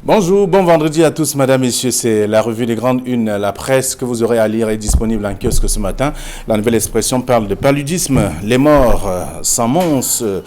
Bonjour, bon vendredi à tous, mesdames, messieurs. C'est la revue des grandes unes, la presse que vous aurez à lire est disponible en kiosque ce matin. La nouvelle expression parle de paludisme. Les morts s'amoncellent,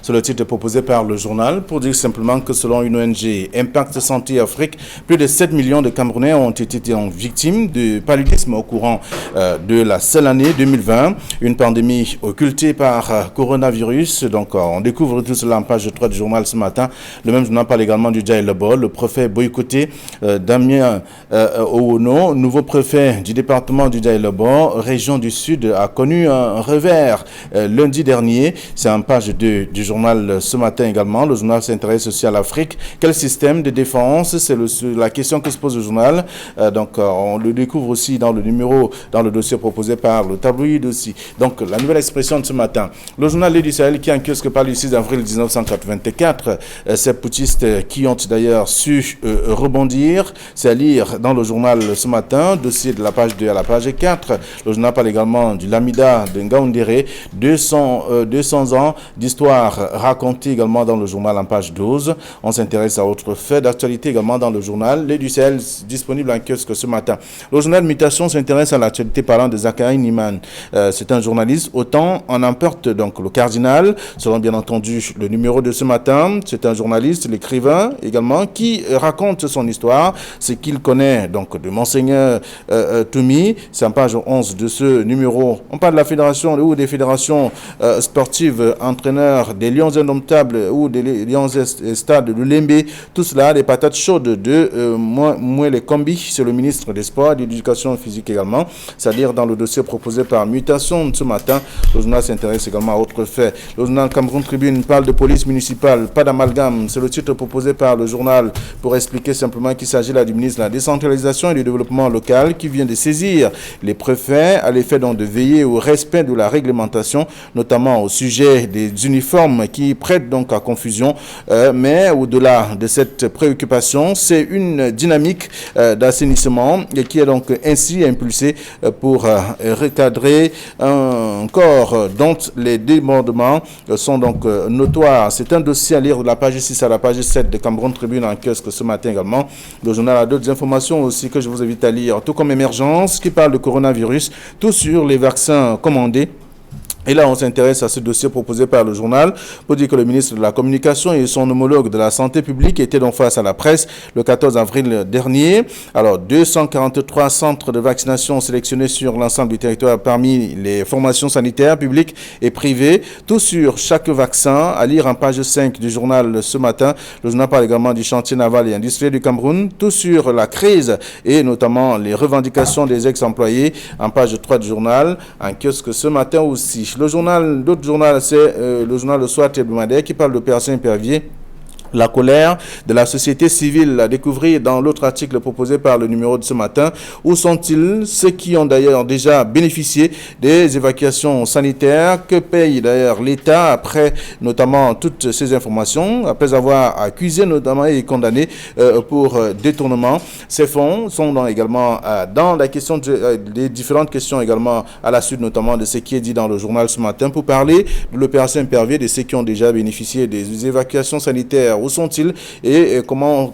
c'est le titre proposé par le journal pour dire simplement que selon une ONG Impact Santé Afrique, plus de 7 millions de Camerounais ont été victimes de paludisme au courant de la seule année 2020. Une pandémie occultée par coronavirus. Donc, on découvre tout cela en page 3 du journal ce matin. Le même journal parle également du Djaïlebo, le préfet boycotté Damien Ouono, nouveau préfet du département du Djaïlebo, région du Sud, a connu un revers lundi dernier. C'est en page 2 du journal ce matin également. Le journal s'intéresse aussi à l'Afrique. Quel système de défense? C'est la question que se pose le journal. On le découvre aussi dans le dossier proposé par le tabloïd aussi. Donc, la nouvelle expression de ce matin. Le journal L'Île du Sahel qui en kiosque parle du 6 avril 1984. Ces putschistes qui ont d'ailleurs su rebondir. C'est à lire dans le journal ce matin, dossier de la page 2 à la page 4. Le journal parle également du Lamida de Ngaoundéré, 200 ans d'histoire racontée également dans le journal en page 12. On s'intéresse à autre fait d'actualité également dans le journal L'Île du Sahel, disponible en kiosque ce matin. Le journal Mutation s'intéresse à l'actualité parlant de Zachary Niman. C'est un journaliste, autant en emporte donc le cardinal, selon bien entendu le numéro de ce matin. C'est un journaliste, l'écrivain également, qui raconte son histoire, ce qu'il connaît donc de Monseigneur Toumi. C'est en page 11 de ce numéro. On parle de la fédération ou des fédérations sportives, entraîneurs des Lions Indomptables ou des Lions Stades de Lembe. Tout cela, des patates chaudes de Mouele Kombi, c'est le ministre des Sports et de l'Éducation physique également. C'est-à-dire dans le dossier proposé par Mutation ce matin. Le journal s'intéresse également à autre fait. Le journal Cameroun Tribune parle de police municipale, pas d'amalgame. C'est le titre proposé par le journal pour expliquer simplement qu'il s'agit là du ministre de la décentralisation et du développement local qui vient de saisir les préfets à l'effet donc de veiller au respect de la réglementation, notamment au sujet des uniformes qui prêtent donc à confusion. Mais au-delà de cette préoccupation, c'est une dynamique d'assainissement qui est donc ainsi impulsée pour recadrer un corps dont les débordements sont donc notoires. C'est un dossier à lire de la page 6 à la page 7 de Cameroun Tribune en kiosque ce matin également. Le journal a d'autres informations aussi que je vous invite à lire, tout comme Émergence qui parle de coronavirus, tout sur les vaccins commandés. Et là, on s'intéresse à ce dossier proposé par le journal pour dire que le ministre de la Communication et son homologue de la Santé publique étaient donc face à la presse le 14 avril dernier. Alors, 243 centres de vaccination sélectionnés sur l'ensemble du territoire parmi les formations sanitaires publiques et privées. Tout sur chaque vaccin, à lire en page 5 du journal ce matin. Le journal parle également du chantier naval et industriel du Cameroun. Tout sur la crise et notamment les revendications des ex-employés en page 3 du journal. En kiosque ce matin aussi. D'autres journal, c'est le journal Le Soir hebdomadaire qui parle d'opération Épervier. La colère de la société civile à découvrir dans l'autre article proposé par le numéro de ce matin. Où sont-ils ceux qui ont d'ailleurs déjà bénéficié des évacuations sanitaires? Que paye d'ailleurs l'État après notamment toutes ces informations, après avoir accusé notamment et condamné pour détournement? Ces fonds sont donc également dans la question des différentes questions également à la suite notamment de ce qui est dit dans le journal ce matin pour parler de l'opération Épervier, de ceux qui ont déjà bénéficié des évacuations sanitaires. Où sont-ils et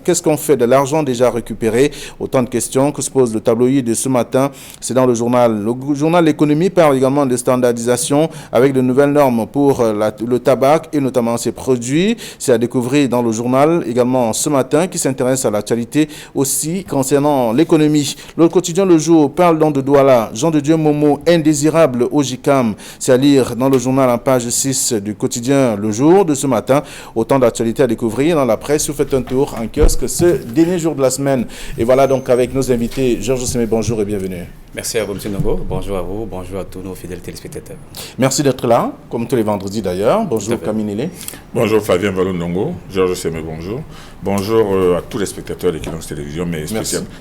qu'est-ce qu'on fait de l'argent déjà récupéré? Autant de questions que se pose le tabloïd de ce matin. C'est dans le journal. Le journal L'économie parle également de standardisation avec de nouvelles normes pour le tabac et notamment ses produits. C'est à découvrir dans le journal également ce matin qui s'intéresse à l'actualité aussi concernant l'économie. Le quotidien Le Jour parle donc de Douala. Jean de Dieu Momo, indésirable au JICAM. C'est à lire dans le journal en page 6 du quotidien Le Jour de ce matin. Autant d'actualités à découvrir dans la presse. Vous faites un tour en kiosque ce dernier jour de la semaine. Et voilà donc avec nos invités. Georges Semé, bonjour et bienvenue. Merci à vous, M. Nongo. Bonjour à vous. Bonjour à tous nos fidèles téléspectateurs. Merci d'être là, comme tous les vendredis d'ailleurs. Bonjour Kaminele. Bonjour Fabien Vallon-Nongo. Georges Semé, bonjour. Bonjour à tous les spectateurs de Kilongs Télévision, mais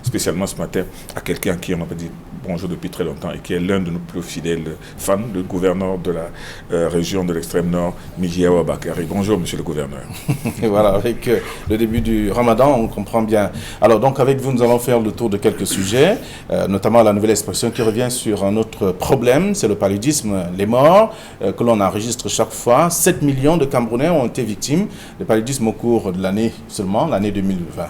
spécialement ce matin à quelqu'un qui m'a pas dit bonjour depuis très longtemps et qui est l'un de nos plus fidèles fans, le gouverneur de la région de l'extrême nord, Mijiawa Bakari. Bonjour, monsieur le gouverneur. Et voilà, avec le début du Ramadan, on comprend bien. Alors donc avec vous, nous allons faire le tour de quelques sujets, notamment la nouvelle expression qui revient sur un autre autre problème, c'est le paludisme, les morts que l'on enregistre chaque fois. 7 millions de Camerounais ont été victimes de paludisme au cours de l'année seulement, l'année 2020.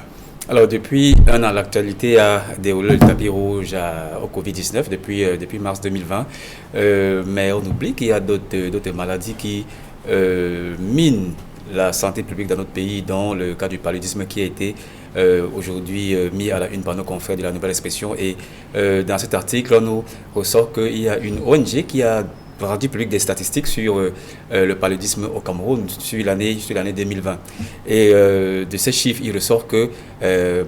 Alors, depuis un an, l'actualité a déroulé le tapis rouge au Covid-19 depuis mars 2020. Mais on oublie qu'il y a d'autres maladies qui minent la santé publique dans notre pays, dont le cas du paludisme qui a été aujourd'hui mis à la une par nos confrères de la Nouvelle Expression. Et dans cet article, on nous ressort qu'il y a une ONG qui a rendu public des statistiques sur le paludisme au Cameroun sur l'année 2020. Et de ces chiffres, il ressort que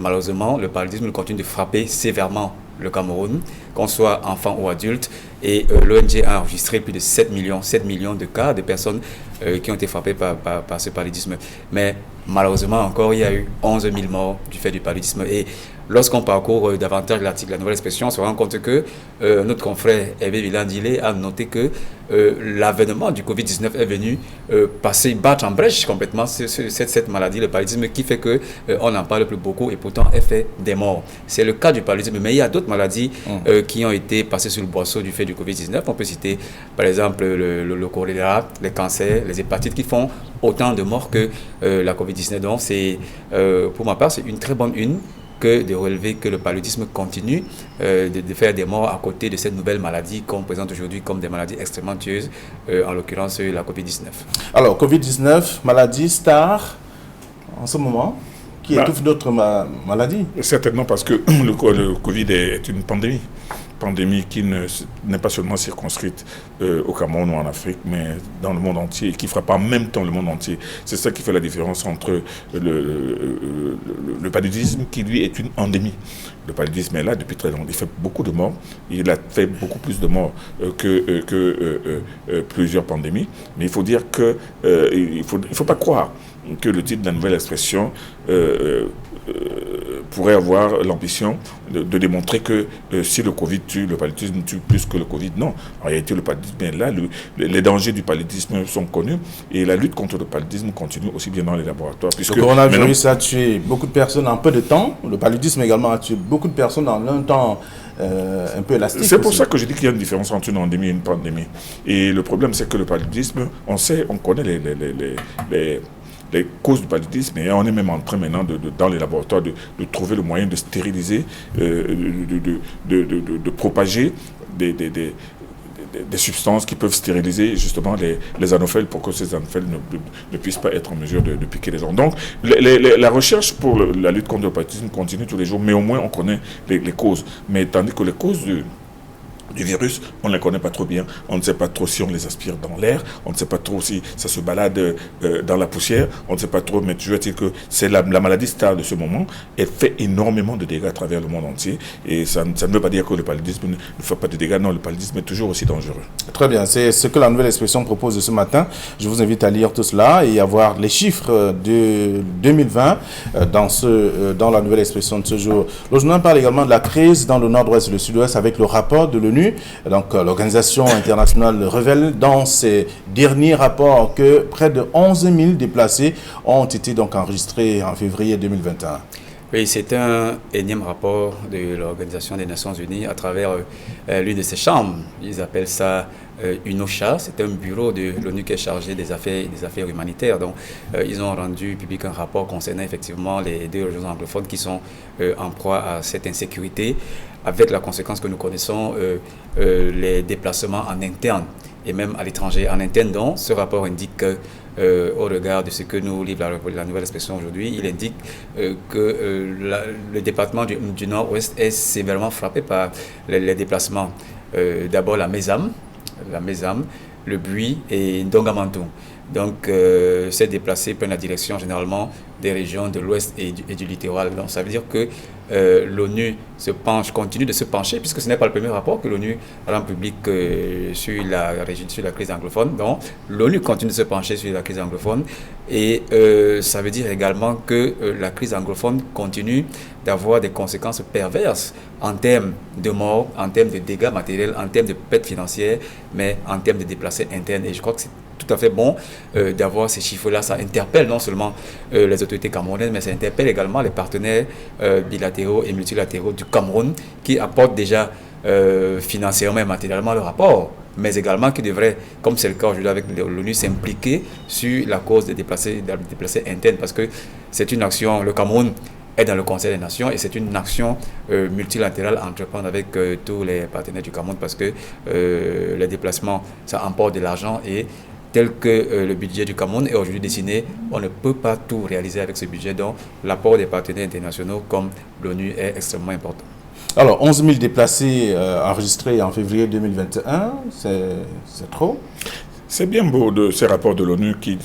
malheureusement, le paludisme continue de frapper sévèrement le Cameroun, qu'on soit enfant ou adulte. Et l'ONG a enregistré plus de 7 millions de cas de personnes qui ont été frappées par ce paludisme. Mais malheureusement encore, il y a eu 11 000 morts du fait du paludisme. Et lorsqu'on parcourt davantage l'article La Nouvelle Expression, on se rend compte que notre confrère Hervé Villandilé a noté que l'avènement du Covid-19 est venu battre en brèche complètement cette maladie, le paludisme, qui fait qu'on n'en parle plus beaucoup et pourtant elle fait des morts. C'est le cas du paludisme, mais il y a d'autres maladies qui ont été passées sur le boisseau du fait du Covid-19. On peut citer par exemple le choléra, les cancers, les hépatites qui font autant de morts que la Covid-19. Donc pour ma part, c'est une très bonne une que de relever que le paludisme continue de faire des morts à côté de cette nouvelle maladie qu'on présente aujourd'hui comme des maladies extrêmement tueuses, en l'occurrence la Covid-19. Alors, Covid-19, maladie star en ce moment, qui étouffe d'autres maladies. Certainement parce que le Covid est une pandémie qui n'est pas seulement circonscrite au Cameroun ou en Afrique, mais dans le monde entier, et qui frappe en même temps le monde entier. C'est ça qui fait la différence entre le paludisme, qui lui est une endémie. Le paludisme est là depuis très longtemps. Il fait beaucoup de morts. Il a fait beaucoup plus de morts que plusieurs pandémies. Mais il faut dire que il faut pas croire que le titre de la Nouvelle Expression pourrait avoir l'ambition de démontrer que si le Covid tue, le paludisme tue plus que le Covid. Non, en réalité, le paludisme est là. Les dangers du paludisme sont connus et la lutte contre le paludisme continue aussi bien dans les laboratoires. Le coronavirus a tué beaucoup de personnes en peu de temps. Le paludisme également a tué beaucoup de personnes en un temps un peu élastique. C'est pour ça que je dis qu'il y a une différence entre une endémie et une pandémie. Et le problème, c'est que le paludisme, on connaît les causes du paludisme, et on est même en train maintenant, dans les laboratoires, de trouver le moyen de stériliser, de propager des substances qui peuvent stériliser justement les anophèles pour que ces anophèles ne puissent pas être en mesure de piquer les gens. Donc, la recherche pour la lutte contre le paludisme continue tous les jours, mais au moins on connaît les causes. Mais tandis que les causes du virus, on ne les connaît pas trop bien. On ne sait pas trop si on les aspire dans l'air, on ne sait pas trop si ça se balade dans la poussière, on ne sait pas trop, mais toujours dire que c'est la maladie star de ce moment. Elle fait énormément de dégâts à travers le monde entier, et ça ne veut pas dire que le paludisme ne fait pas de dégâts. Non, le paludisme est toujours aussi dangereux. Très bien, c'est ce que la Nouvelle Expression propose ce matin. Je vous invite à lire tout cela et à voir les chiffres de 2020 dans la Nouvelle Expression de ce jour. Le journal parle également de la crise dans le nord-ouest et le sud-ouest avec le rapport de l'ONU. Donc, l'organisation internationale révèle dans ses derniers rapports que près de 11 000 déplacés ont été donc enregistrés en février 2021. Oui, c'est un énième rapport de l'Organisation des Nations Unies à travers l'une de ses chambres. Ils appellent ça UNOCHA. C'est un bureau de l'ONU qui est chargé des affaires humanitaires. Donc, ils ont rendu public un rapport concernant effectivement les deux régions anglophones qui sont en proie à cette insécurité, avec la conséquence que nous connaissons, les déplacements en interne et même à l'étranger. En interne, donc, ce rapport indique que, au regard de ce que nous livre la Nouvelle Expression aujourd'hui, il indique que le département du Nord-Ouest est sévèrement frappé par les déplacements. D'abord la Mézam, le Buis et Ndongamantou. Donc, ces déplacés prennent la direction généralement des régions de l'Ouest et du littoral. Donc, ça veut dire que l'ONU continue de se pencher, puisque ce n'est pas le premier rapport que l'ONU rend public sur la crise anglophone. Donc, l'ONU continue de se pencher sur la crise anglophone. Et ça veut dire également que la crise anglophone continue d'avoir des conséquences perverses en termes de morts, en termes de dégâts matériels, en termes de pertes financières, mais en termes de déplacés internes. Et je crois que c'est tout à fait bon d'avoir ces chiffres-là. Ça interpelle non seulement les autorités camerounaises, mais ça interpelle également les partenaires bilatéraux et multilatéraux du Cameroun qui apportent déjà financièrement et matériellement le rapport, mais également qui devrait, comme c'est le cas aujourd'hui avec l'ONU, s'impliquer sur la cause des déplacés internes, parce que c'est une action, le Cameroun est dans le Conseil des Nations et c'est une action multilatérale à entreprendre avec tous les partenaires du Cameroun, parce que les déplacements, ça emporte de l'argent et tel que le budget du Cameroun est aujourd'hui dessiné, on ne peut pas tout réaliser avec ce budget, donc l'apport des partenaires internationaux comme l'ONU est extrêmement important. Alors, 11 000 déplacés enregistrés en février 2021, c'est trop? C'est bien beau de ces rapports de l'ONU qui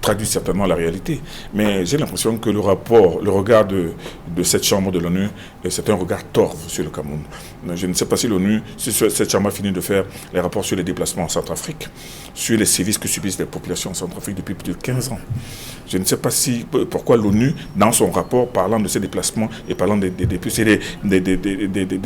traduisent certainement la réalité, mais j'ai l'impression que le regard de cette chambre de l'ONU, c'est un regard torve sur le Cameroun. Je ne sais pas si cette chambre a fini de faire les rapports sur les déplacements en Centrafrique, sur les sévices que subissent les populations en Centrafrique depuis plus de 15 ans. Je ne sais pas pourquoi l'ONU, dans son rapport parlant de ces déplacements et parlant des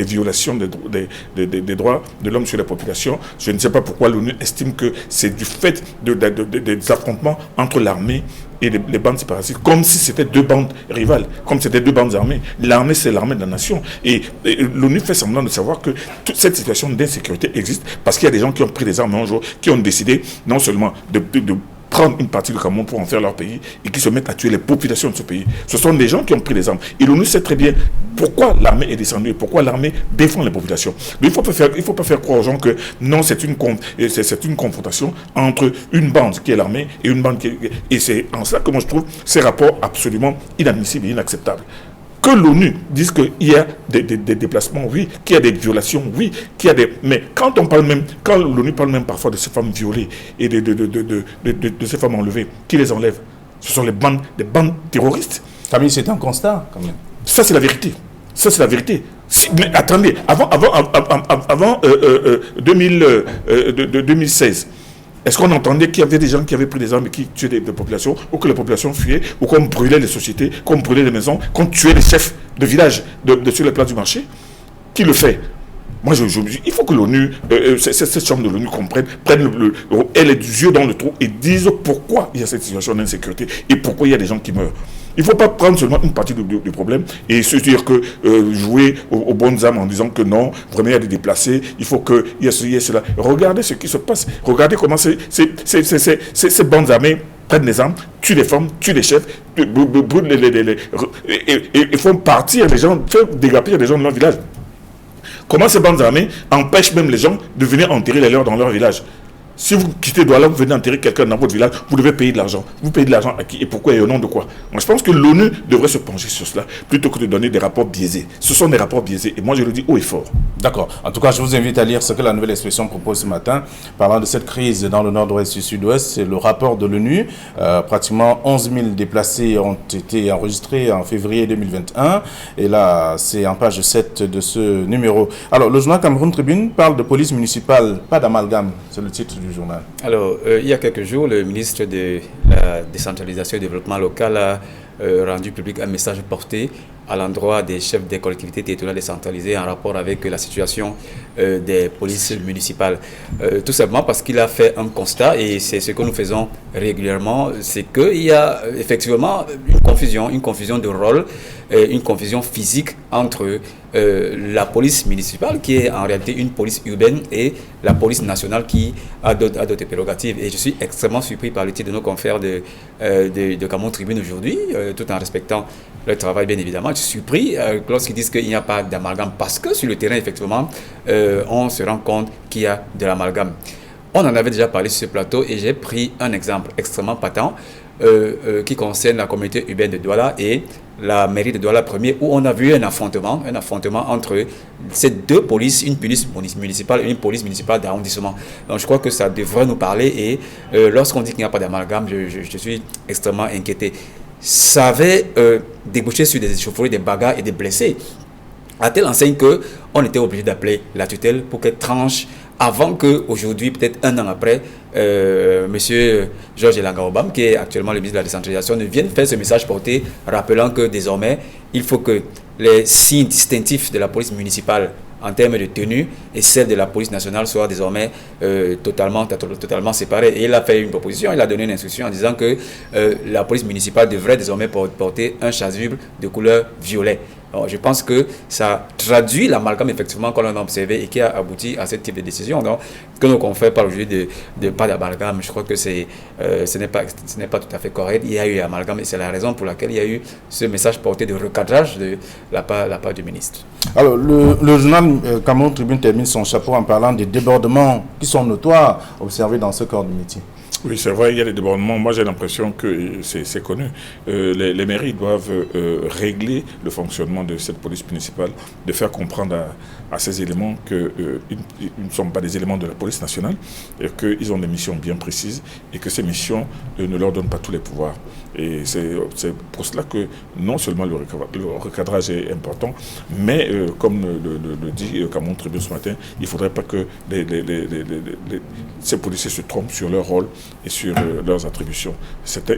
violations des droits de l'homme sur les populations, je ne sais pas pourquoi l'ONU estime que c'est du fait des affrontements entre l'armée et les bandes séparatistes, comme si c'était deux bandes rivales, comme si c'était deux bandes armées. L'armée, c'est l'armée de la nation. Et l'ONU fait semblant de savoir que toute cette situation d'insécurité existe parce qu'il y a des gens qui ont pris des armes un jour, qui ont décidé non seulement de prendre une partie du Cameroun pour en faire leur pays et qui se mettent à tuer les populations de ce pays. Ce sont des gens qui ont pris des armes. Et l'ONU sait très bien pourquoi l'armée est descendue et pourquoi l'armée défend les populations. Mais il ne faut pas faire croire aux gens que non, c'est une confrontation entre une bande qui est l'armée et une bande qui est... Et c'est en cela que moi je trouve ces rapports absolument inadmissibles et inacceptables. Que l'ONU dise qu'il y a des déplacements, oui, qu'il y a des violations, oui, qu'il y a des... Mais quand l'ONU parle même parfois de ces femmes violées et de ces femmes enlevées, qui les enlève? Ce sont des bandes terroristes. Camille, c'est un constat, quand même. Ça, c'est la vérité. Ça, c'est la vérité. Mais attendez, avant 2016, est-ce qu'on entendait qu'il y avait des gens qui avaient pris des armes et qui tuaient des populations, ou que les populations fuyaient, ou qu'on brûlait les sociétés, qu'on brûlait les maisons, qu'on tuait les chefs de village sur les places du marché? Qui le fait? Moi, il faut que l'ONU, cette chambre de l'ONU elle ait du yeux dans le trou et dise pourquoi il y a cette situation d'insécurité et pourquoi il y a des gens qui meurent. Il ne faut pas prendre seulement une partie du problème et se dire que jouer aux bonnes âmes en disant que non, vraiment il y a des déplacés, il faut qu'il y ait ceci et cela. Regardez ce qui se passe. Regardez comment ces bandes armées prennent les armes, tuent les femmes, tuent les chefs, brûlent et font partir les gens, font dégapir les gens de leur village. Comment ces bandes armées empêchent même les gens de venir enterrer les leurs dans leur village? Si vous quittez Douala, vous venez enterrer quelqu'un dans votre village, vous devez payer de l'argent. Vous payez de l'argent à qui et pourquoi et au nom de quoi? Moi, je pense que l'ONU devrait se pencher sur cela plutôt que de donner des rapports biaisés. Ce sont des rapports biaisés et moi, je le dis haut et fort. D'accord. En tout cas, je vous invite à lire ce que la Nouvelle Expression propose ce matin. Parlant de cette crise dans le nord-ouest et sud-ouest, c'est le rapport de l'ONU. Pratiquement 11 000 déplacés ont été enregistrés en février 2021. Et là, c'est en page 7 de ce numéro. Alors, le journal Cameroun Tribune parle de police municipale, pas d'amalgame. C'est le titre du journal. Alors, il y a quelques jours, le ministre de la décentralisation et du développement local a rendu public un message porté à l'endroit des chefs des collectivités territoriales décentralisées en rapport avec la situation des polices municipales. Tout simplement parce qu'il a fait un constat, et c'est ce que nous faisons régulièrement, c'est qu'il y a effectivement une confusion de rôle, une confusion physique entre la police municipale, qui est en réalité une police urbaine, et la police nationale qui a d'autres prérogatives. Et je suis extrêmement surpris par le titre de nos confrères de Cameroun Tribune aujourd'hui, tout en respectant le travail bien évidemment. Je suis surpris lorsqu'ils disent qu'il n'y a pas d'amalgame, parce que sur le terrain, effectivement, on se rend compte qu'il y a de l'amalgame. On en avait déjà parlé sur ce plateau et j'ai pris un exemple extrêmement patent qui concerne la communauté urbaine de Douala et la mairie de Douala premier, où on a vu un affrontement entre ces deux polices, une police municipale et une police municipale d'arrondissement. Donc je crois que ça devrait nous parler, et lorsqu'on dit qu'il n'y a pas d'amalgame, je suis extrêmement inquiété. Ça avait débouché sur des échauffourées, des bagarres et des blessés, à telle enseigne qu'on était obligé d'appeler la tutelle pour qu'elle tranche avant qu'aujourd'hui, peut-être un an après, M. Georges Elanga Obam, qui est actuellement le ministre de la décentralisation, ne vienne faire ce message porté, rappelant que désormais, il faut que les signes distinctifs de la police municipale en termes de tenue et celle de la police nationale soient désormais totalement séparées. Et il a fait une proposition, il a donné une instruction en disant que la police municipale devrait désormais porter un chasuble de couleur violet. Alors, je pense que ça traduit l'amalgame effectivement qu'on a observé et qui a abouti à ce type de décision. Donc, que nos confrères parlent aujourd'hui de pas d'amalgame, je crois que ce n'est pas tout à fait correct. Il y a eu amalgame et c'est la raison pour laquelle il y a eu ce message porté de recadrage de la part du ministre. Alors, le journal Cameroun Tribune termine son chapeau en parlant des débordements qui sont notoires observés dans ce corps de métier. Oui, c'est vrai, il y a des débordements. Moi, j'ai l'impression que c'est connu. Les mairies doivent régler le fonctionnement de cette police municipale, de faire comprendre à ces éléments qu'ils ne sont pas des éléments de la police nationale, et qu'ils ont des missions bien précises et que ces missions ne leur donnent pas tous les pouvoirs. Et c'est pour cela que non seulement le recadrage est important, mais comme le dit Cameroun Tribune ce matin, il ne faudrait pas que ces policiers se trompent sur leur rôle et sur leurs attributions.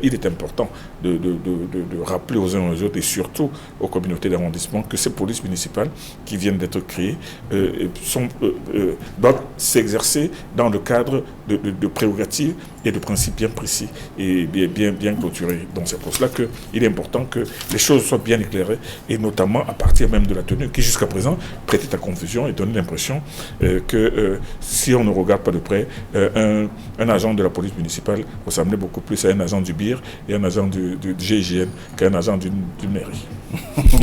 Il est important de rappeler aux uns et aux autres et surtout aux communautés d'arrondissement que ces polices municipales qui viennent d'être créées doivent s'exercer dans le cadre de prérogatives et de principes bien précis et bien clôturés. Donc c'est pour cela qu'il est important que les choses soient bien éclairées et notamment à partir même de la tenue qui jusqu'à présent prêtait à confusion et donnait l'impression que si on ne regarde pas de près, un agent de la police municipale ressemblait beaucoup plus à un agent du BIR et un agent du GIGN qu'un agent d'une mairie.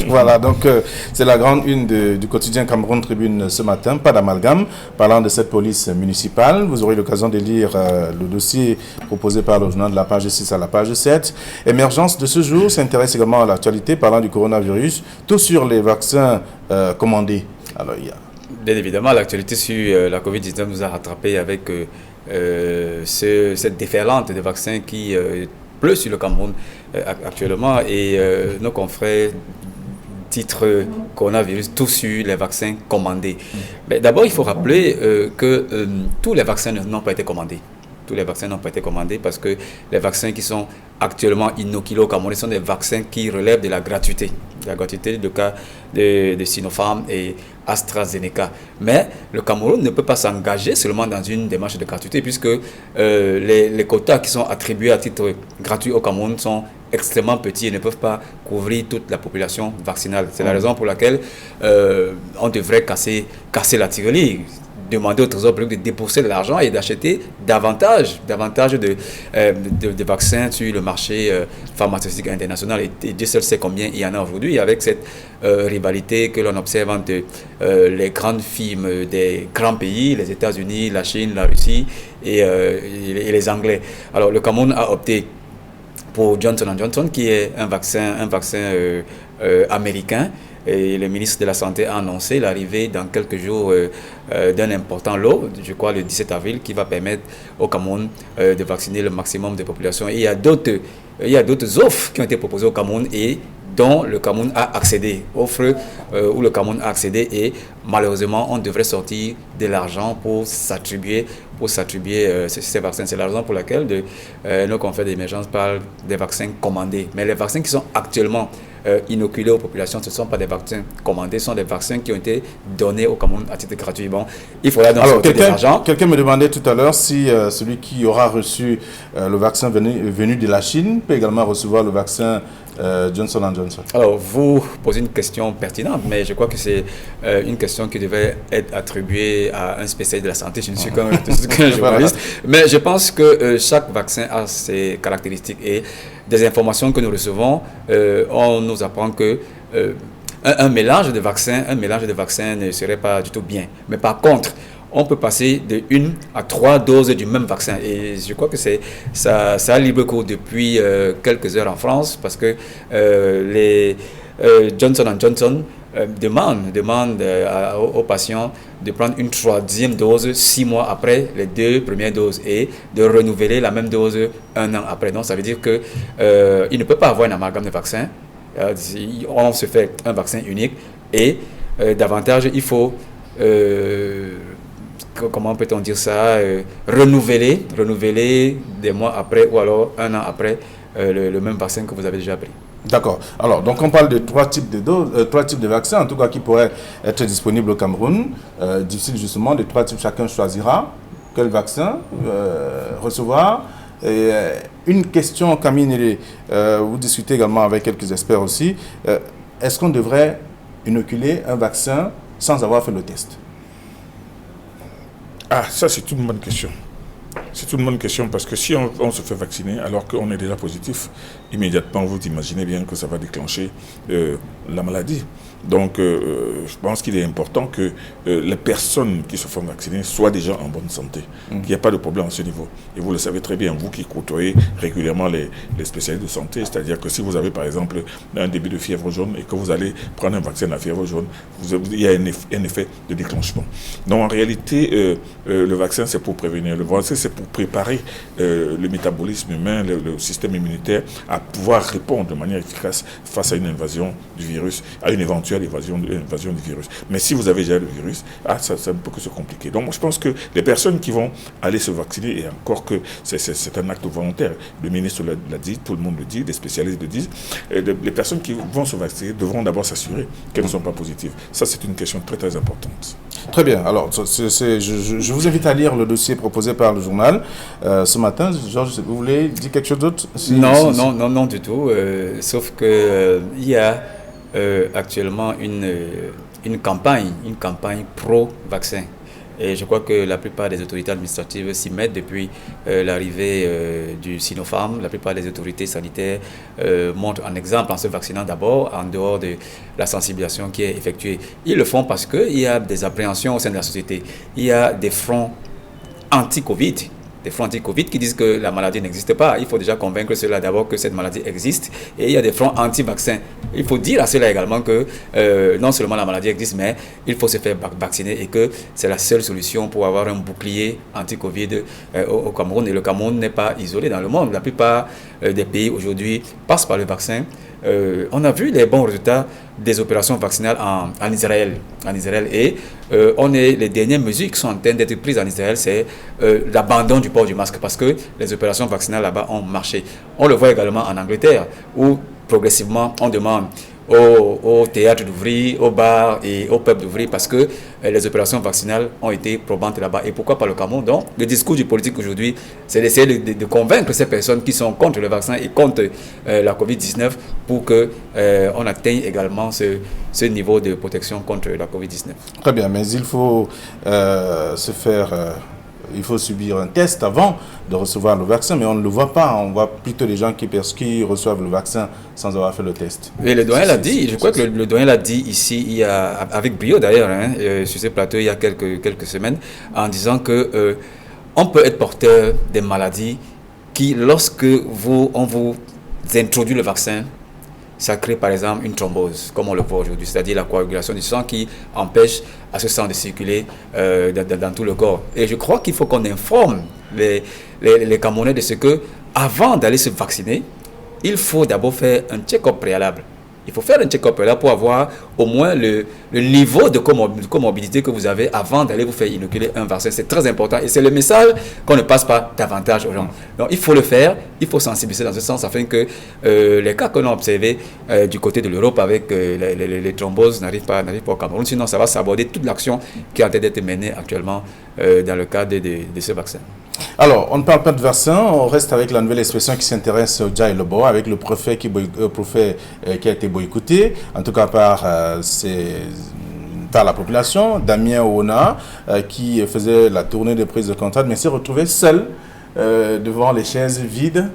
Voilà, donc c'est la grande une du quotidien Cameroun Tribune ce matin, pas d'amalgame, parlant de cette police municipale. Vous aurez l'occasion de lire le dossier proposé par le journal de la page 6 à la page 7. Émergence de ce jour s'intéresse également à l'actualité parlant du coronavirus, tout sur les vaccins commandés. Alors, il y a... Bien évidemment, l'actualité sur la Covid-19 nous a rattrapé avec cette déferlante de vaccins qui pleut sur le Cameroun actuellement et nos confrères titre coronavirus, tout sur les vaccins commandés. Mais d'abord, il faut rappeler que tous les vaccins n'ont pas été commandés. Tous les vaccins n'ont pas été commandés parce que les vaccins qui sont actuellement inoculés au Cameroun sont des vaccins qui relèvent de la gratuité. La gratuité du cas de Sinopharm et AstraZeneca. Mais le Cameroun ne peut pas s'engager seulement dans une démarche de gratuité puisque les quotas qui sont attribués à titre gratuit au Cameroun sont extrêmement petits et ne peuvent pas couvrir toute la population vaccinale. C'est la raison pour laquelle on devrait casser la tirelire, demander au Trésor public de débourser de l'argent et d'acheter davantage de vaccins sur le marché pharmaceutique international. Et Dieu seul sait combien il y en a aujourd'hui avec cette rivalité que l'on observe entre les grandes firmes des grands pays, les États-Unis, la Chine, la Russie et les Anglais. Alors le Cameroun a opté pour Johnson & Johnson qui est un vaccin américain. Et le ministre de la Santé a annoncé l'arrivée dans quelques jours d'un important lot, je crois le 17 avril, qui va permettre au Cameroun de vacciner le maximum de populations. Et il y a d'autres offres qui ont été proposées au Cameroun et dont le Cameroun a accédé, offres où le Cameroun a accédé et malheureusement on devrait sortir de l'argent pour s'attribuer ces vaccins. C'est la raison pour laquelle nos confrères d'émergence parlent des vaccins commandés. Mais les vaccins qui sont actuellement inoculés aux populations, ce ne sont pas des vaccins commandés, ce sont des vaccins qui ont été donnés au Cameroun à titre gratuit. Bon, il faudra donc sortir de l'argent. Quelqu'un me demandait tout à l'heure si celui qui aura reçu le vaccin venu de la Chine peut également recevoir le vaccin Johnson & Johnson. Alors, vous posez une question pertinente, mais je crois que c'est une question qui devait être attribuée à un spécialiste de la santé. Je ne suis qu'un journaliste. Mais je pense que chaque vaccin a ses caractéristiques et des informations que nous recevons, on nous apprend que un mélange de vaccins ne serait pas du tout bien. Mais par contre, on peut passer de 1 à 3 doses du même vaccin. Et je crois que ça a libre cours depuis quelques heures en France parce que les Johnson & Johnson demande aux patients de prendre une 3e dose 6 mois après les 2 premières doses et de renouveler la même dose 1 an après. Donc ça veut dire qu'il ne peut pas avoir un amalgame de vaccins. On se fait un vaccin unique et davantage il faut comment peut-on dire ça, renouveler des mois après ou alors 1 an après le même vaccin que vous avez déjà pris. D'accord. Alors, donc on parle de 3 types de vaccins, en tout cas qui pourraient être disponibles au Cameroun. Difficile justement, de 3 types, chacun choisira quel vaccin recevoir. Et, une question, Camille Nélé, vous discutez également avec quelques experts aussi. Est-ce qu'on devrait inoculer un vaccin sans avoir fait le test? Ah, ça c'est une bonne question. C'est une bonne question parce que si on se fait vacciner alors qu'on est déjà positif, immédiatement vous imaginez bien que ça va déclencher la maladie. Donc je pense qu'il est important que les personnes qui se font vacciner soient déjà en bonne santé, qu'il n'y ait pas de problème à ce niveau. Et vous le savez très bien, vous qui côtoyez régulièrement les spécialistes de santé, c'est-à-dire que si vous avez par exemple un début de fièvre jaune et que vous allez prendre un vaccin de la fièvre jaune, il y a un effet de déclenchement. Donc en réalité, le vaccin c'est pour prévenir, le vaccin c'est pour préparer le métabolisme humain, le système immunitaire à pouvoir répondre de manière efficace face à une invasion du virus, à une éventuelle invasion du virus. Mais si vous avez déjà le virus, ça ne peut que se compliquer. Donc moi, je pense que les personnes qui vont aller se vacciner, et encore que c'est un acte volontaire, le ministre l'a dit, tout le monde le dit, les spécialistes le disent, les personnes qui vont se vacciner devront d'abord s'assurer qu'elles ne sont pas positives. Ça, c'est une question très très importante. Très bien. Alors, je vous invite à lire le dossier proposé par le journal ce matin. Georges, vous voulez dire quelque chose d'autre? Non, du tout. Sauf que il y a actuellement une campagne pro-vaccin. Et je crois que la plupart des autorités administratives s'y mettent depuis l'arrivée du Sinopharm. La plupart des autorités sanitaires montrent un exemple en se vaccinant d'abord, en dehors de la sensibilisation qui est effectuée. Ils le font parce qu'il y a des appréhensions au sein de la société. Il y a des fronts anti-Covid. Des fronts anti-Covid qui disent que la maladie n'existe pas. Il faut déjà convaincre ceux-là d'abord que cette maladie existe. Et il y a des fronts anti-vaccins. Il faut dire à ceux-là également que non seulement la maladie existe, mais il faut se faire vacciner et que c'est la seule solution pour avoir un bouclier anti-Covid au Cameroun. Et le Cameroun n'est pas isolé dans le monde. La plupart des pays aujourd'hui passent par le vaccin. On a vu les bons résultats des opérations vaccinales en Israël. Et les dernières mesures qui sont en train d'être prises en Israël, c'est l'abandon du port du masque parce que les opérations vaccinales là-bas ont marché. On le voit également en Angleterre où progressivement on demande au théâtre d'ouvrir, aux bars et au peuple d'ouvrir parce que les opérations vaccinales ont été probantes là-bas. Et pourquoi pas le Cameroun? Donc, le discours du politique aujourd'hui, c'est d'essayer de convaincre ces personnes qui sont contre le vaccin et contre la Covid-19 pour qu'on atteigne également ce niveau de protection contre la Covid-19. Très bien, mais il faut il faut subir un test avant de recevoir le vaccin, mais on ne le voit pas. On voit plutôt les gens qui reçoivent le vaccin sans avoir fait le test. Et le doyen l'a dit, je crois que le doyen l'a dit ici, avec brio d'ailleurs, sur ce plateau il y a quelques semaines, en disant que on peut être porteur des maladies qui, lorsque on vous introduit le vaccin, ça crée par exemple une thrombose, comme on le voit aujourd'hui, c'est-à-dire la coagulation du sang qui empêche à ce sang de circuler dans tout le corps. Et je crois qu'il faut qu'on informe les Camerounais de ce que, avant d'aller se vacciner, il faut d'abord faire un check-up préalable. Il faut faire un check-up préalable pour avoir au moins le niveau de comorbidité que vous avez avant d'aller vous faire inoculer un vaccin. C'est très important et c'est le message qu'on ne passe pas davantage aux gens. Donc il faut le faire, il faut sensibiliser dans ce sens afin que les cas qu'on a observés du côté de l'Europe avec les thromboses n'arrivent pas au Cameroun. Sinon, ça va saborder toute l'action qui est en train d'être menée actuellement dans le cadre de ce vaccin. Alors, on ne parle pas de vaccin, on reste avec la nouvelle expression qui s'intéresse au Dja et le Bo, avec le préfet qui a été boycotté, en tout cas par la population, Damien Ouna, qui faisait la tournée de prise de contact, mais s'est retrouvé seul devant les chaises vides.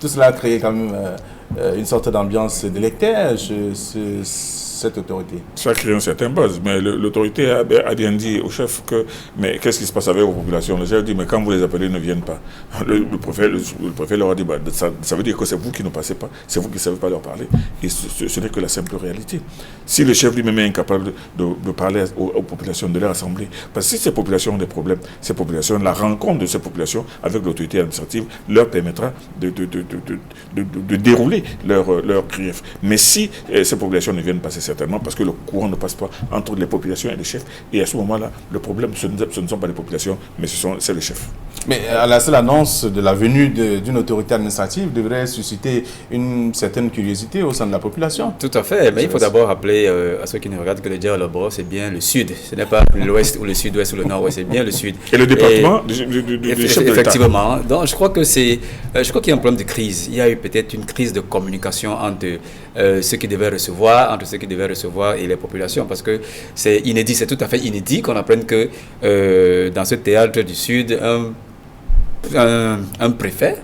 Tout cela a créé quand même une sorte d'ambiance délectaire cette autorité. Ça crée un certain buzz, mais l'autorité a bien dit au chef que, mais qu'est-ce qui se passe avec vos populations? Le chef dit, mais quand vous les appelez, ils ne viennent pas. Le préfet leur a dit, ça veut dire que c'est vous qui ne passez pas, c'est vous qui ne savez pas leur parler. Et ce n'est que la simple réalité. Si le chef lui-même est incapable de parler aux populations, de les rassembler, parce que si ces populations ont des problèmes, la rencontre de ces populations avec l'autorité administrative leur permettra de dérouler leur grief. Mais si ces populations ne viennent pas, c'est certainement parce que le courant ne passe pas entre les populations et les chefs. Et à ce moment-là, le problème, ce ne sont pas les populations, mais c'est les chefs. Mais à la seule annonce de la venue d'une autorité administrative devrait susciter une certaine curiosité au sein de la population. Tout à fait, mais il faut d'abord rappeler à ceux qui ne regardent que le Dja et le Bo, c'est bien le sud. Ce n'est pas l'ouest ou le sud-ouest ou le nord-ouest, c'est bien le sud. Et le département du chef de l'État. Effectivement. Donc je crois qu'il y a un problème de crise. Il y a eu peut-être une crise de communication entre ceux qui devaient recevoir, et les populations, parce que c'est inédit, c'est tout à fait inédit qu'on apprenne que dans ce théâtre du Sud, un préfet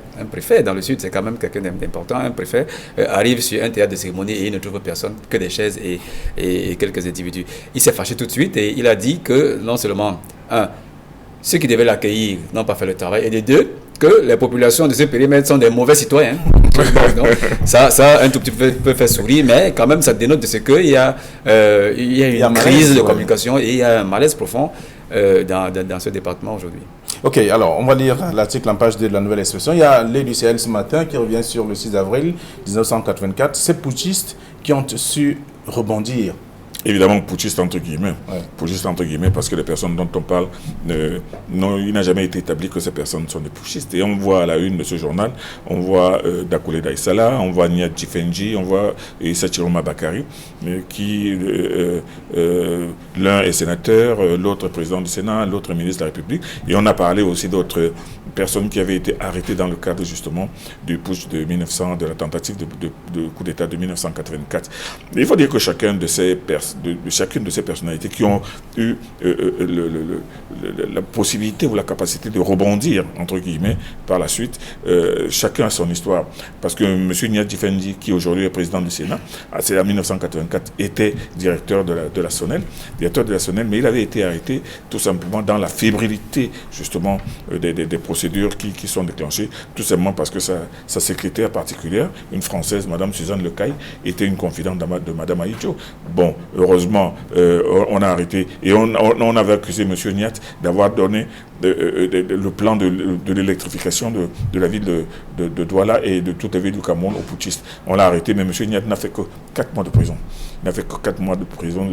dans le Sud, c'est quand même quelqu'un d'important, un préfet arrive sur un théâtre de cérémonie et il ne trouve personne que des chaises et quelques individus. Il s'est fâché tout de suite et il a dit que non seulement, ceux qui devaient l'accueillir n'ont pas fait le travail, et de deux, que les populations de ce périmètre sont des mauvais citoyens. Ça, un tout petit peu peut faire sourire, mais quand même, ça dénote de ce qu'il y a, une crise de communication et il y a un malaise profond dans ce département aujourd'hui. Ok, alors on va lire l'article en page 2 de la Nouvelle Expression. Il y a l'Éduciel ce matin qui revient sur le 6 avril 1984. Ces putschistes qui ont su rebondir. Évidemment, putschiste entre guillemets. Ouais. Putschiste entre guillemets, parce que les personnes dont on parle, il n'a jamais été établi que ces personnes sont des putschistes. Et on voit à la une de ce journal, on voit Dakoulé Daïsala, on voit Niad Djifendji, on voit Issa Chiroma Bakari, qui l'un est sénateur, l'autre président du Sénat, l'autre ministre de la République. Et on a parlé aussi d'autres personnes qui avaient été arrêtées dans le cadre justement du putsch de 1900, de la tentative de coup d'État de 1984. Et il faut dire que chacune de ces personnalités qui ont eu la possibilité ou la capacité de rebondir, entre guillemets, par la suite, chacun a son histoire. Parce que M. Niad Djifendji, qui aujourd'hui est président du Sénat, c'est en 1984, était directeur de la SONEL, mais il avait été arrêté tout simplement dans la fébrilité, justement, des procédures qui sont déclenchées, tout simplement parce que sa secrétaire particulière, une Française, Mme Suzanne Lecaille, était une confidente de Mme Aïdjo. Bon, heureusement, on a arrêté et on avait accusé M. Niat d'avoir donné le plan de l'électrification de la ville de Douala et de toute la ville du Cameroun aux putschistes. On l'a arrêté, mais M. Niat n'a fait que 4 mois de prison. Il n'a fait que 4 mois de prison,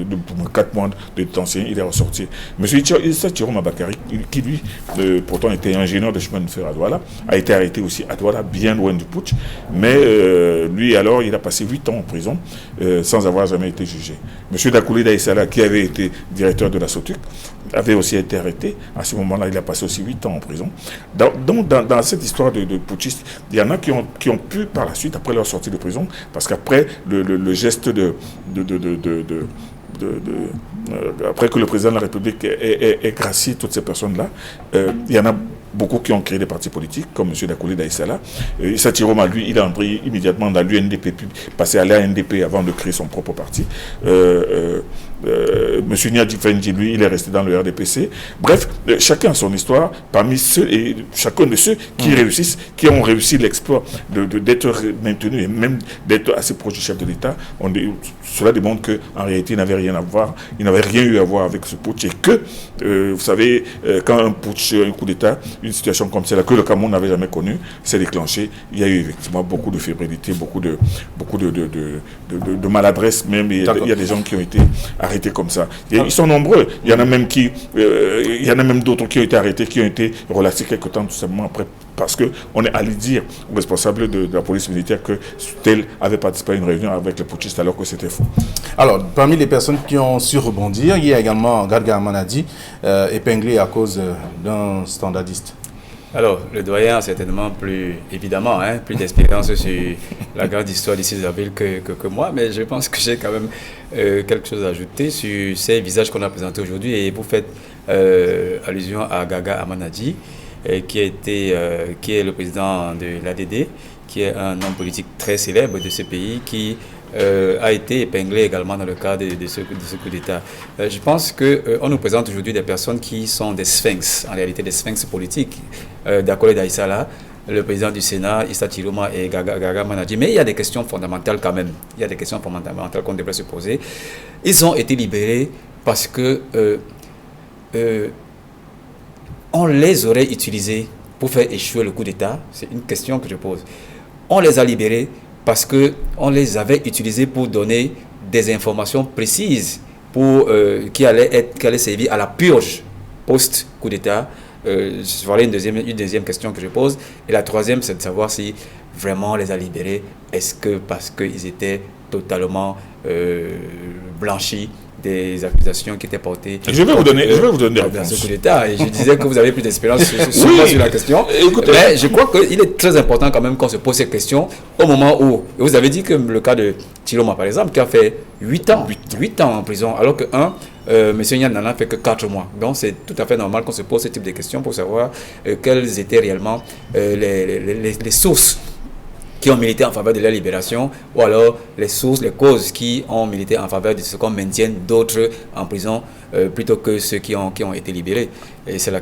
4 mois de détention, il est ressorti. M. Issa Chiroma Bakari, qui lui, pourtant était ingénieur de chemin de fer à Douala, a été arrêté aussi à Douala, bien loin du putsch, mais lui alors, il a passé 8 ans en prison sans avoir jamais été jugé. M. Dakoulé Daïsala, qui avait été directeur de la SOTUC, avait aussi été arrêté. À ce moment-là, il a passé aussi 8 ans en prison. Donc, dans cette histoire de putschistes, il y en a qui ont pu, par la suite, après leur sortie de prison, parce qu'après le geste après que le président de la République ait gracié toutes ces personnes-là, il y en a beaucoup qui ont créé des partis politiques, comme M. Dakoulé Daïsala. Issa Chiroma, lui, il a entré immédiatement dans l'UNDP, puis passé à l'ANDP avant de créer son propre parti. M. Niad Djifendji, lui, il est resté dans le RDPC. Bref, chacun a son histoire. Parmi ceux et chacun de ceux qui réussissent, qui ont réussi l'exploit d'être maintenus et même d'être assez proche du chef de l'État, cela démontre qu'en réalité, il n'avait rien à voir, il n'avait rien eu à voir avec ce putsch. Et que, vous savez, quand un putsch, un coup d'État, une situation comme celle-là, que le Cameroun n'avait jamais connue, s'est déclenché, il y a eu effectivement beaucoup de fébrilité, beaucoup de maladresse même. Il y a des gens qui ont été arrêtés comme ça. Ils sont nombreux. Il y en a même d'autres qui ont été arrêtés, qui ont été relaxés quelque temps tout simplement après, parce qu'on est allé dire aux responsables de la police militaire que tel avait participé à une réunion avec les putschistes alors que c'était faux. Alors, parmi les personnes qui ont su rebondir, il y a également Garga Amanadi, épinglé à cause d'un standardiste. Alors, le doyen a certainement plus d'expérience sur la grande histoire du 6 avril que moi, mais je pense que j'ai quand même quelque chose à ajouter sur ces visages qu'on a présentés aujourd'hui. Et vous faites allusion à Gaga Amanadi, qui est le président de l'ADD, qui est un homme politique très célèbre de ce pays, qui a été épinglé également dans le cadre de ce coup d'État. Je pense qu'on nous présente aujourd'hui des personnes qui sont des sphinx, en réalité des sphinx politiques. Dakoulé Daïsala, le président du Sénat, Issa Chiroma et Gaga Amanadi. Mais il y a des questions fondamentales quand même. Il y a des questions fondamentales qu'on devrait se poser. Ils ont été libérés parce que on les aurait utilisés pour faire échouer le coup d'État. C'est une question que je pose. On les a libérés parce qu'on les avait utilisés pour donner des informations précises qui allaient servir à la purge post-coup d'État. Voilà une deuxième question que je pose. Et la troisième, c'est de savoir si vraiment on les a libérés. Est-ce que parce qu'ils étaient totalement blanchis des accusations qui étaient portées. Je vais vous donner des dans ce coup d'État. Et je disais que vous avez plus d'expérience sur la question. Écoutez, mais je crois qu'il est très important quand même qu'on se pose ces questions au moment où, vous avez dit que le cas de Chiloma par exemple, qui a fait 8 ans en prison, alors que M. Nyan n'en a fait que 4 mois. Donc c'est tout à fait normal qu'on se pose ce type de questions pour savoir quelles étaient réellement les sources qui ont milité en faveur de leur libération, ou alors les causes qui ont milité en faveur de ce qu'on maintienne d'autres en prison plutôt que ceux qui ont été libérés. Et c'est la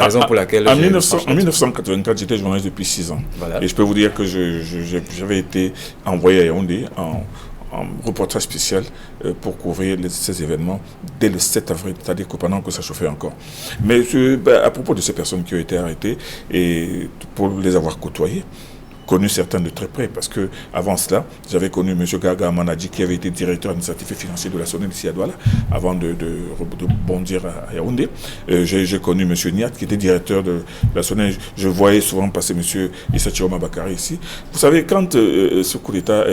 raison pour laquelle... En 1984, j'étais journaliste depuis 6 ans. Voilà. Et je peux vous dire que j'avais été envoyé à Yaoundé en reportage spécial pour couvrir ces événements dès le 7 avril, c'est-à-dire que pendant que ça chauffait encore. Mais à propos de ces personnes qui ont été arrêtées, et pour les avoir côtoyées, connu certains de très près, parce que avant cela, j'avais connu M. Gaga Amanadji, qui avait été directeur administratif et financier de la SONEL ici à Douala, avant de bondir à Yaoundé. J'ai connu M. Niat, qui était directeur de la SONEL. Je voyais souvent passer M. Issa Chiroma Bakari ici. Vous savez, quand ce coup d'État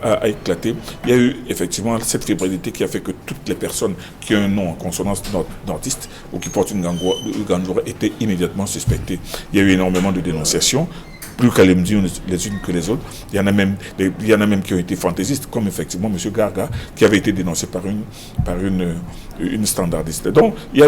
a éclaté, il y a eu effectivement cette fébrilité qui a fait que toutes les personnes qui ont un nom en consonance nordiste ou qui portent une gandoura étaient immédiatement suspectées. Il y a eu énormément de dénonciations, plus qu'à les unes que les autres. Il y en a même qui ont été fantaisistes, comme effectivement M. Garga, qui avait été dénoncé par une standardiste. Donc, il y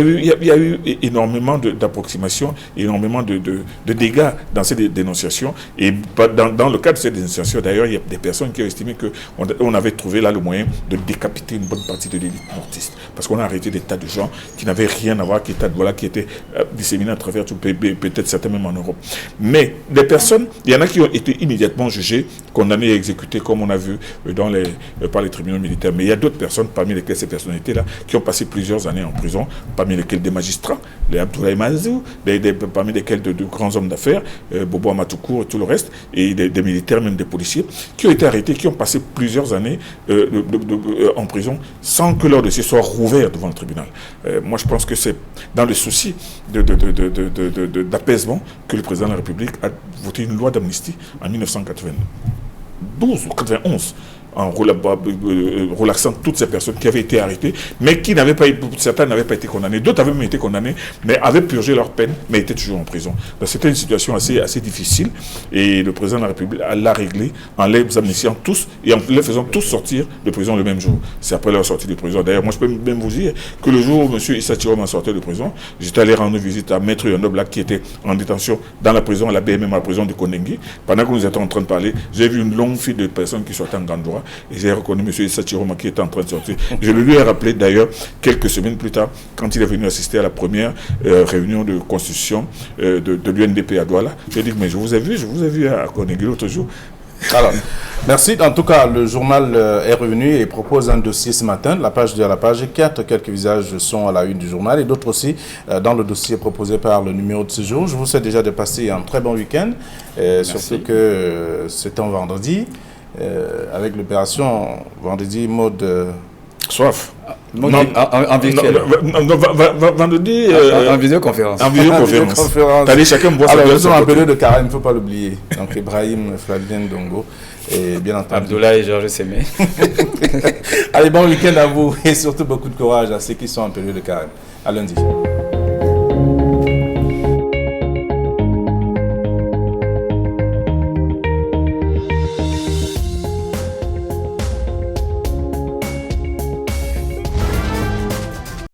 a eu énormément d'approximations, énormément de dégâts dans ces dénonciations. Et dans le cadre de ces dénonciations, d'ailleurs, il y a des personnes qui ont estimé qu'on avait trouvé là le moyen de décapiter une bonne partie de l'élite nordiste. Parce qu'on a arrêté des tas de gens qui n'avaient rien à voir, qui étaient disséminés à travers tout le pays, peut-être certains même en Europe. Mais des personnes, il y en a qui ont été immédiatement jugées, condamnées et exécutées, comme on a vu par les tribunaux militaires. Mais il y a d'autres personnes, parmi lesquelles ces personnalités-là, qui ont passé plusieurs années en prison, parmi lesquelles des magistrats, les Abdoulaye Mazou, parmi lesquels de grands hommes d'affaires, Bobo Amatoukour et tout le reste, et des militaires, même des policiers, qui ont été arrêtés, qui ont passé plusieurs années en prison, sans que leur dossier soit rouvert devant le tribunal. Moi, je pense que c'est dans le souci d'apaisement que le président de la République a voté une loi d'amnistie en 1992 ou 91, en relaxant toutes ces personnes qui avaient été arrêtées, mais qui n'avaient pas été, certains n'avaient pas été condamnés, d'autres avaient même été condamnés, mais avaient purgé leur peine, mais étaient toujours en prison. Donc c'était une situation assez difficile, et le président de la République l'a réglé en les amnistiant tous, et en les faisant tous sortir de prison le même jour. C'est après leur sortie de prison. D'ailleurs, moi je peux même vous dire que le jour où M. Issa Chiroma sortait de prison, j'étais allé rendre visite à Maître Yonobla, qui était en détention dans la prison, à la BMM, à la prison de Konengi. Pendant que nous étions en train de parler, j'ai vu une longue file de personnes qui sortaient en Gandoura, et j'ai reconnu M. Issa Chiroma qui était en train de sortir. Je le lui ai rappelé d'ailleurs quelques semaines plus tard, quand il est venu assister à la première réunion de constitution de l'UNDP à Douala. J'ai dit, mais je vous ai vu à Konengi l'autre jour. Alors, merci. En tout cas, le journal est revenu et propose un dossier ce matin, la page 2 à la page 4. Quelques visages sont à la une du journal et d'autres aussi dans le dossier proposé par le numéro de ce jour. Je vous souhaite déjà de passer un très bon week-end, surtout que c'est un vendredi. Avec l'opération vendredi mode soif. En virtuel. Vendredi. En visioconférence. En visioconférence. Allez, chacun boit sa bière. Alors, nous sommes appelés de Cara, il ne faut pas l'oublier. Donc, Ibrahim, Flavien Dongo et bien entendu. Abdoulaye et Georges Sémé. Allez, bon week-end à vous et surtout beaucoup de courage à ceux qui sont appelés de Cara. À lundi.